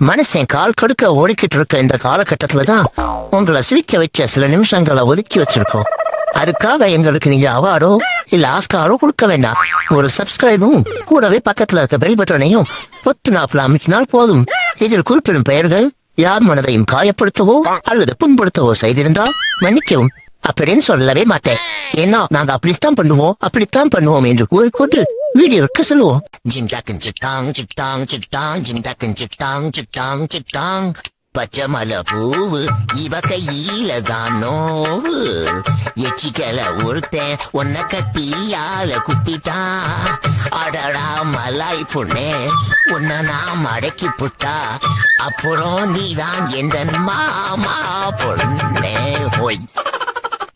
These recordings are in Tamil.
மனுஷன் கால் கடுக்க ஓடிக்கிட்டு இருக்க இந்த காலகட்டத்துலதான் உங்களை சிரிக்க வைக்க சில நிமிஷங்களை ஒதுக்கி வச்சிருக்கோம். அதுக்காக எங்களுக்கு நீங்க அவார்டோ இல்ல ஆஸ்காரோ கொடுக்க வேண்டாம். ஒரு சப்ஸ்கிரைபும் கூடவே பக்கத்துல இருக்க பெல் பட்டனையும் 10 நாட்கள் அமைக்கினால் போதும். இதில் குறிப்பிடும் பெயர்கள் யார் மனதையும் காயப்படுத்தவோ அல்லது புண்படுத்தவோ செய்திருந்தால் மன்னிக்கவும். அப்படின்னு சொல்லவே மாட்டேன். ஏன்னா நாங்க அப்படித்தான் பண்ணுவோம் என்று கூறிக்கொண்டு வீடியோவுக்கு செல்வோம். ஜிம் டாக்கன் சிட்டாங் சிட்டாங் சிட்டாங் ஜிம் டாக்கன் சிட்டாங் சிட்டாங் சிட்டாங் பச்சை மலை பூவு இவ கையில தான் நோவு எச்சிக்கல ஒருத்தன் உன்ன கத்தியால குத்திட்டான். அடடா மலாய் பொண்ணே உன்னை நான் மடக்கி புட்டா அப்புறம் நீதான் எந்த மாமா பொண்ணே. போய்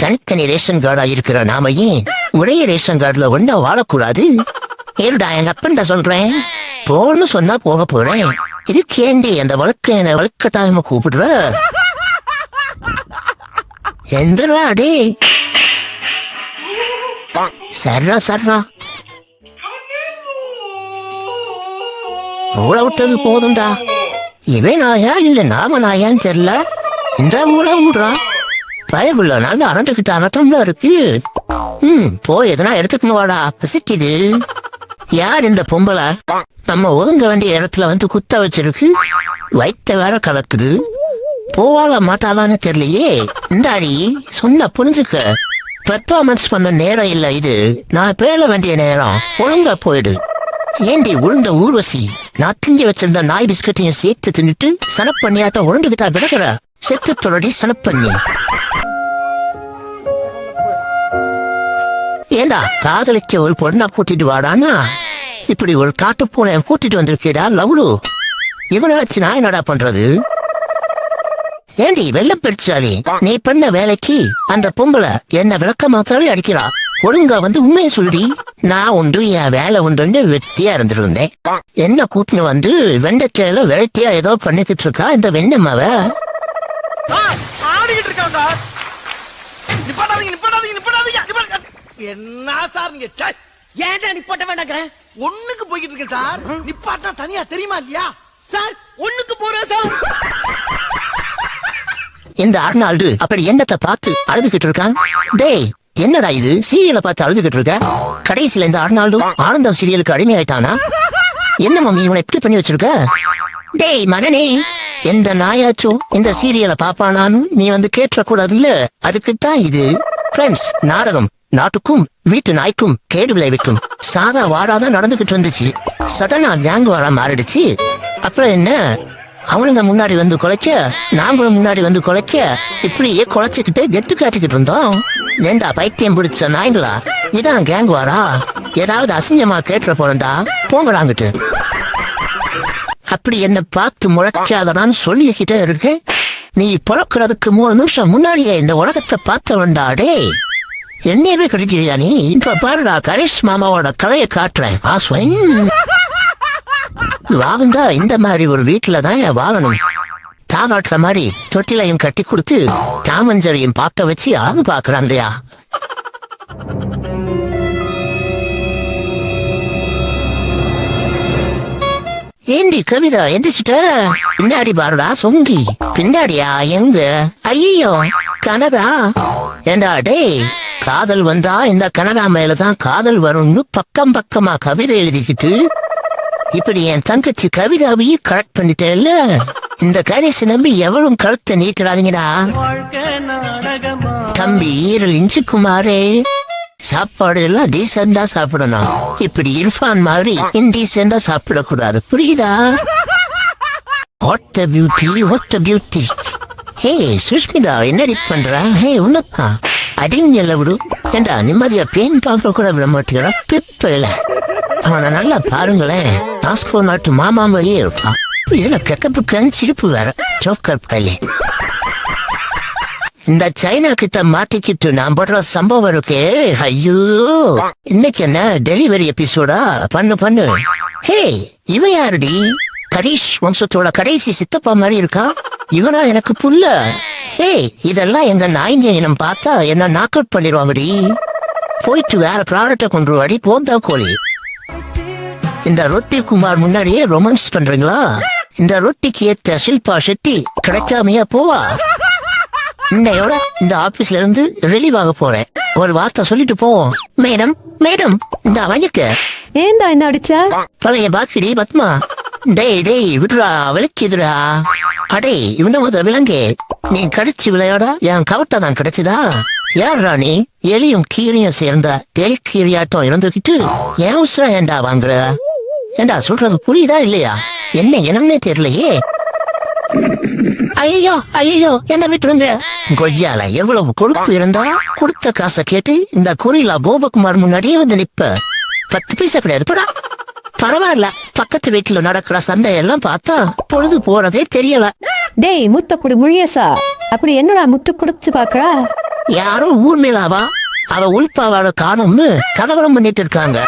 தனித்தனி ரேஷன் கார்டா இருக்கிற நாம ஏன் ஒரே ரேஷன் கார்டுல ஒன்னா வாழக்கூடாது? ஏருடா எங்க அப்பன்டா சொல்றேன், போன்னு சொன்னா போக போறேன். இது கேண்டி அந்த வழக்கட்டாயமா கூப்பிடுற எந்தடா அடே சர்ரா ஊழ விட்டது போதும்டா. இவன் நாயா இல்ல நாம நாயான்னு தெரியல. இந்த ஊழ விடுறா பயகுள்ள நாள் அறந்துகிட்ட அனட்டம்ல இருக்கு. போய் எதனா எடுத்துக்கணும் வாடா, பசிக்குது. யார் இந்த பொம்பளை நம்ம ஒதுங்க வேண்டிய இடத்துல வந்து குத்த வச்சிருக்கு? வயிற்ற வேற கலக்குது. போவாளா மாட்டாளான்னு தெரியலையே. இந்தாடி சொன்ன புரிஞ்சுக்க. பெர்ஃபார்மன்ஸ் பண்ண நேரம் இல்ல இது, நான் பேர வேண்டிய நேரம். ஒழுங்கா போயிடு. ஏண்டி உளுந்த ஊர்வசி, நான் திங்கி வச்சிருந்த நாய் பிஸ்கட்டையும் சேர்த்து தின்னுட்டு சனப்பண்ணியாட்ட உருண்டுகிட்டா கிடக்குற. செத்து தொடடி சனப்பண்ணி. ஏண்டா காதலிக்க ஒரு பொண்ணா கூட்டிட்டு வாடானா இப்படி ஒரு காட்டு பூனை கூட்டிட்டு வந்திருக்கேடா லவ்லு. இவனை வச்சு நான் என்னடா பண்றது? ஏண்டி வெள்ளம் பெருச்சாலி, நீ பண்ண வேலைக்கு அந்த பொம்பளை என்ன விளக்கமாத்தாலே அடிக்கிறா. ஒழுங்கா வந்து உண்மையை சொல்லி. நான் உண்டு என் வேலை உண்டு வெட்டியா இருந்திருந்தேன். என்ன கூட்டின்னு வந்து வெண்டைக்காயில வெரைட்டியா ஏதோ பண்ணிக்கிட்டு இருக்கா இந்த வெண்ணம்மாவ. என்ன சார் நீங்க ஏன்டா நிப்பாட்ட வேண்டாம்? ஒண்ணுக்கு போய்கிட்டு இருக்கேன் சார். நிப்பாட்டா தனியா தெரியுமா இல்லையா சார்? ஒண்ணுக்கு போறேன் சார். இந்த அர்னால்டு அப்படி என்னத்தை பார்த்து அழுதுகிட்டு இருக்கான்? டேய் என்னடா இது, சீரியலை பார்த்து அழுதுகிட்டு இருக்க? கடைசியில இந்த அர்னால்டு ஆனந்தம் சீரியலுக்கு அடிமையாயிட்டானா? என்ன மம்மி இவனை எப்படி பண்ணி வச்சிருக்க? டேய் மகனே, எந்த நாயாச்சும் இந்த சீரியலை பாப்பானான்னு நீ வந்து கேட்டக்கூடாது இல்ல. அதுக்குத்தான் இது ஃப்ரெண்ட்ஸ் நாடகம். நாட்டுக்கும் வீட்டு நாய்க்கும் கேடு விளைவிக்கும். சாதா வாராதான் நடந்துகிட்டு இருந்துச்சு. சடனா கேங் வாரா மாறிடுச்சு. அப்புறம் என்ன, அவனுங்க முன்னாடி வந்து குலைக்க, நாங்களும் முன்னாடி வந்து குலைக்க, இப்படியே குலைச்சுக்கிட்டு கெத்து காட்டிக்கிட்டு இருந்தோம். ஏண்டா பைத்தியம் பிடிச்ச நாய்களா, இதான் கேங் வாரா? ஏதாவது அசிங்கமா கேட்டுற போறண்டா, போங்கடாங்கிட்டு. அப்படி என்ன பார்த்து முளைக்காதடான்னு சொல்லிக்கிட்டே இருக்கு. நீ பிறக்கிறதுக்கு 3 நிமிஷம் முன்னாடியே இந்த உலகத்தை பார்த்தவன்டா. டே என்னையவே கிடைக்கிறியா நீ? இப்ப பாருடா கரேஷ் மாமாவோட கலையை காட்டுறேன். வாழ்ந்தா இந்த மாதிரி ஒரு வீட்டுலதான் வாழணும். தாகாட்டுற மாதிரி தொட்டிலையும் கட்டி கொடுத்து தாமஞ்சரையும் பார்க்க வச்சு அழகு பாக்குறான் இல்லையா? ஏண்டி கவிதா எந்திரிச்சுட்ட? பின்னாடி பாருடா சொங்கி. பின்னாடியா? எங்க? ஐயோ கனகா. ஏண்டா டேய், காதல் வந்தா இந்த கனகா மேலதான் காதல் வரும்னு பக்கம் பக்கமா கவிதை எழுதிக்கிட்டு இப்படி என் தங்கச்சி கவிதாவையும் கரெக்ட் பண்ணிட்டேல்ல. இந்த கரிசு நம்பி எவரும் கழுத்தை நீக்கிறாதீங்கடா. தம்பி 7 இன்ச்சு குமாரே, சாப்பாடு எல்லாம் டீசெண்டா சாப்பிடணும். இப்படி இர்ஃபான் மாதிரி இன்டீசெண்டா சாப்பிடக்கூடாது, புரியுதா? What a beauty, what a beauty. ஹே சுஷ்மிதா, என்னடி பண்ற? ஹே உன்னப்பா அடிங்கல்ல விடு. ஏண்டா நிம்மதியா பேன் பார்க்க கூட விட மாட்டேங்கிறா பிப்பையில. அவனை நல்லா பாருங்களேன், ஆஸ்கோ நாட்டு மாமாவையே இருப்பான். இதுல கெக்கப்புக்கான சிரிப்பு வேற. ஜோக்கர் பையன். இந்த சைனா கிட்ட மாட்டிக்கிட்டு நான் படுற சம்பவம் இருக்கே, ஐயோ. இன்னைக்கு என்ன டெலிவரி எபிசோடா? பண்ணு. ஹே இவன் யாருடி? கரீஷ் வம்சத்தோட கடைசி சித்தப்பா மாதிரி இருக்கா. இவனா எனக்கு புல்ல. ஹே இதெல்லாம் எங்க நாய்ங்க இனம் பார்த்தா என்ன நாக் அவுட் பண்ணிடுவாங்கடி. போயிட்டு வேற ப்ராடக்ட கொண்டு வாடி போந்தா கோழி. இந்த ரொட்டி குமார் முன்னாடியே ரொமான்ஸ் பண்றீங்களா? இந்த ரொட்டிக்கு ஏத்த ஷில்பா ஷெட்டி கிடைக்காமையா போவா? இன்னையோட இந்த ஆபீஸ்ல இருந்து ரிலீவ் ஆக போறேன். ஒரு வார்த்தை சொல்லிட்டு போவோம். மேடம் மேடம் இந்த வயக்க ஏன்டா என்ன அடிச்ச? பழைய பாக்கிடி பத்மா. டேய் விடுறா, விளக்கிதுடா. அடே இவனோட விலங்கு, நீ கடிச்சு விளையாட என் கவட்டை தான் கிடைச்சதா? யார் ராணி? எலியும் கீரியும் சேர்ந்த தெளிக்கீரியாட்டம் இருந்துகிட்டு ஏன் உசுரா ஏண்டா வாங்குற? ஏண்டா சொல்றது புரியுதா இல்லையா? என்ன என்னன்னே தெரியலையே. ஐயோ என்ன விட்டுருங்க. கொய்யால எவ்வளவு கொழுப்பு இருந்தா கொடுத்த காசை கேட்டு இந்த குறிலா கோபகுமார் முன்னாடியே வந்து நிப்ப. 10 பைசா கிடையாது படா. பரவாயில்ல, பக்கத்து வீட்டுல நடக்கிற சண்டையெல்லாம் பார்த்தா பொழுது போறதே தெரியல. டேய் முத்தக்குடி முழியசா, அப்படி என்னடா முட்டு கொடுத்து பாக்குறா? யாரோ ஊர் மேலாவா அவ உள்பாவாட காணும்னு கலவரம் பண்ணிட்டு இருக்காங்க.